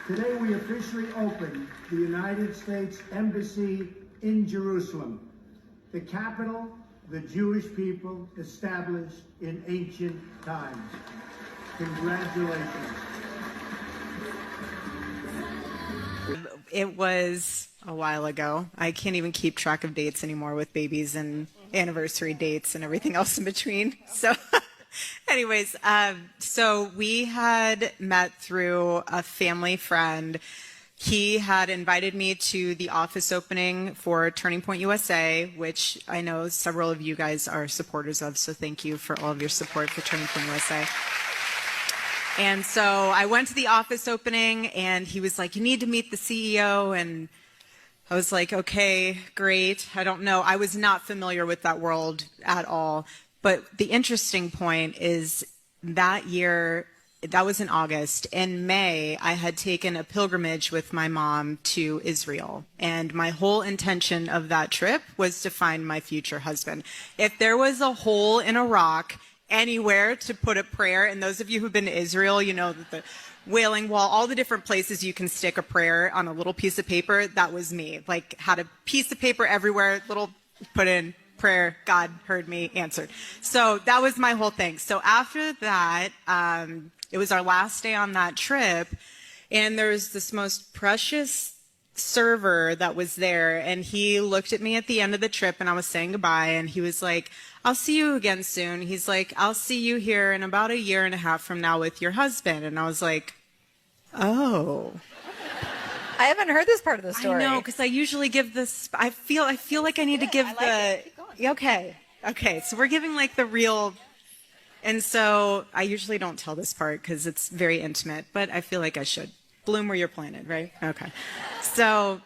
Today we officially open the United States Embassy in Jerusalem, the capital of the Jewish people established in ancient times. Congratulations. It was a while ago. I can't even keep track of dates anymore with babies and anniversary dates and everything else in between. So anyways, so we had met through a family friend. He had invited me to the office opening for Turning Point USA, which I know several of you guys are supporters of, so thank you for all of your support for Turning Point USA. And so I went to the office opening, and he was like, you need to meet the CEO, and I was like, okay, great. I don't know. I was not familiar with that world at all. But the interesting point is that year, that was in August. In May, I had taken a pilgrimage with my mom to Israel. And my whole intention of that trip was to find my future husband. If there was a hole in a rock anywhere to put a prayer, and those of you who've been to Israel, you know that the Wailing Wall, all the different places you can stick a prayer on a little piece of paper, that was me. Like, had a piece of paper everywhere, little, put in prayer, God heard me, answered. So that was my whole thing. So after that, it was our last day on that trip, and there was this most precious server that was there, and he looked at me at the end of the trip, and I was saying goodbye, and he was like, I'll see you again soon. He's like, I'll see you here in about 1.5 years from now with your husband. And I was like, oh. I haven't heard this part of the story. I know, because I usually give this, I feel like I need to give Okay, so we're giving like the real, and so I usually don't tell this part because it's very intimate, but I feel like I should. Bloom where you're planted, right? Okay. So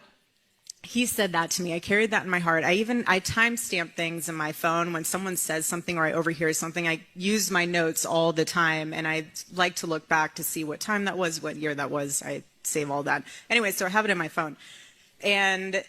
he said that to me. I carried that in my heart. I timestamp things in my phone when someone says something or I overhear something. I use my notes all the time, and I like to look back to see what time that was, what year that was. I save all that. Anyway, so I have it in my phone. And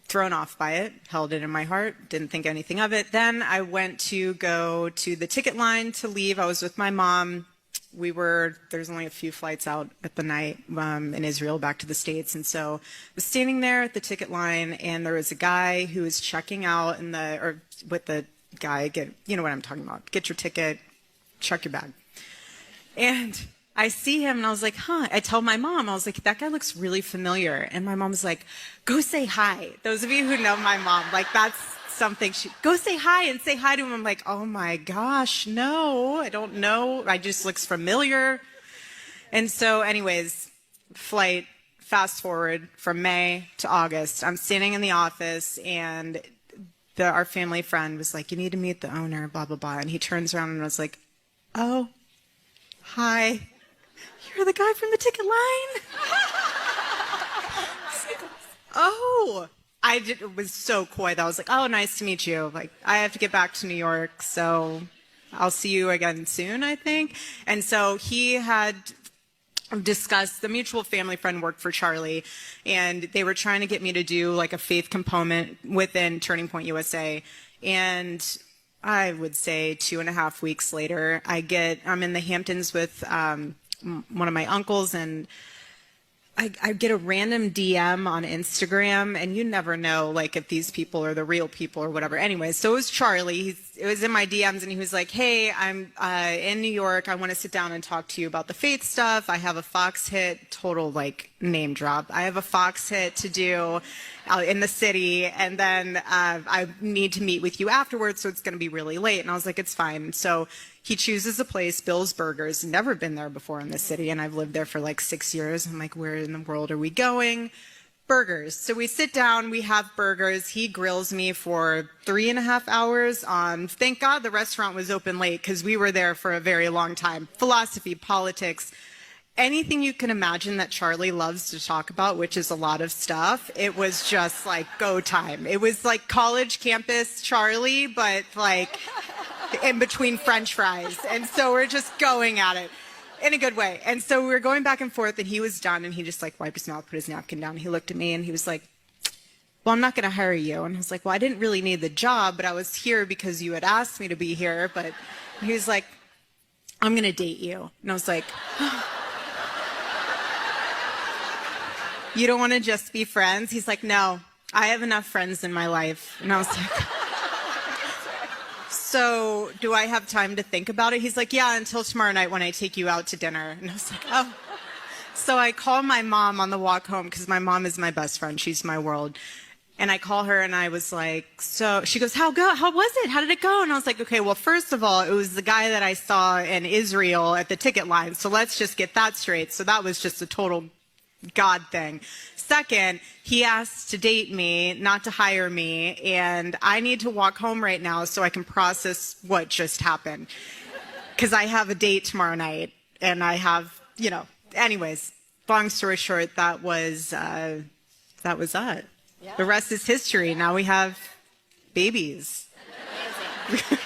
thrown off by it, held it in my heart, didn't think anything of it. Then I went to go to the ticket line to leave. I was with my mom. There's only a few flights out at the night in Israel back to the States. And so I was standing there at the ticket line, and there was a guy who was checking out with the guy, you know what I'm talking about. Get your ticket, check your bag. And I see him, and I was like, huh. I tell my mom, I was like, that guy looks really familiar. And my mom was like, go say hi. Those of you who know my mom, like, that's something. Go say hi and say hi to him. I'm like, oh my gosh, no, I don't know. I just looks familiar. And so anyways, fast forward from May to August, I'm standing in the office, and our family friend was like, you need to meet the owner, blah, blah, blah. And he turns around and was like, oh, hi, you're the guy from the ticket line? Oh. It was so coy that I was like, oh, nice to meet you. Like, I have to get back to New York, so I'll see you again soon, I think. And so he had discussed, the mutual family friend worked for Charlie, and they were trying to get me to do like a faith component within Turning Point USA. And I would say 2.5 weeks later, I'm in the Hamptons with one of my uncles, and I get a random DM on Instagram, and you never know, like, if these people are the real people or whatever. Anyway, so it was Charlie. It was in my DMs, and he was like, hey, I'm in New York. I want to sit down and talk to you about the faith stuff. I have a Fox hit, total, like, name drop. I have a Fox hit to do in the city, and then I need to meet with you afterwards, so it's going to be really late. And I was like, it's fine. So he chooses a place, Bill's Burgers. Never been there before in this city, and I've lived there for like 6 years. I'm like, where in the world are we going? Burgers. So we sit down, we have burgers. He grills me for 3.5 hours on, thank God the restaurant was open late because we were there for a very long time. Philosophy, politics, anything you can imagine that Charlie loves to talk about, which is a lot of stuff. It was just like go time. It was like college campus Charlie, but like in between French fries. And so we're just going at it in a good way. And so we were going back and forth, and he was done, and he just like wiped his mouth, put his napkin down. He looked at me, and he was like, well, I'm not going to hire you. And I was like, well, I didn't really need the job, but I was here because you had asked me to be here. But he was like, I'm going to date you. And I was like, You don't want to just be friends? He's like, no, I have enough friends in my life. And I was like, so do I have time to think about it? He's like, yeah, until tomorrow night when I take you out to dinner. And I was like, oh. So I call my mom on the walk home because my mom is my best friend. She's my world. And I call her and I was like, so she goes, how was it? How did it go? And I was like, okay, well, first of all, it was the guy that I saw in Israel at the ticket line. So let's just get that straight. So that was just a total God thing. Second, he asked to date me, not to hire me. And I need to walk home right now so I can process what just happened. Because I have a date tomorrow night and I have, anyways, long story short, that was it. Yeah. The rest is history. Now we have babies. Amazing.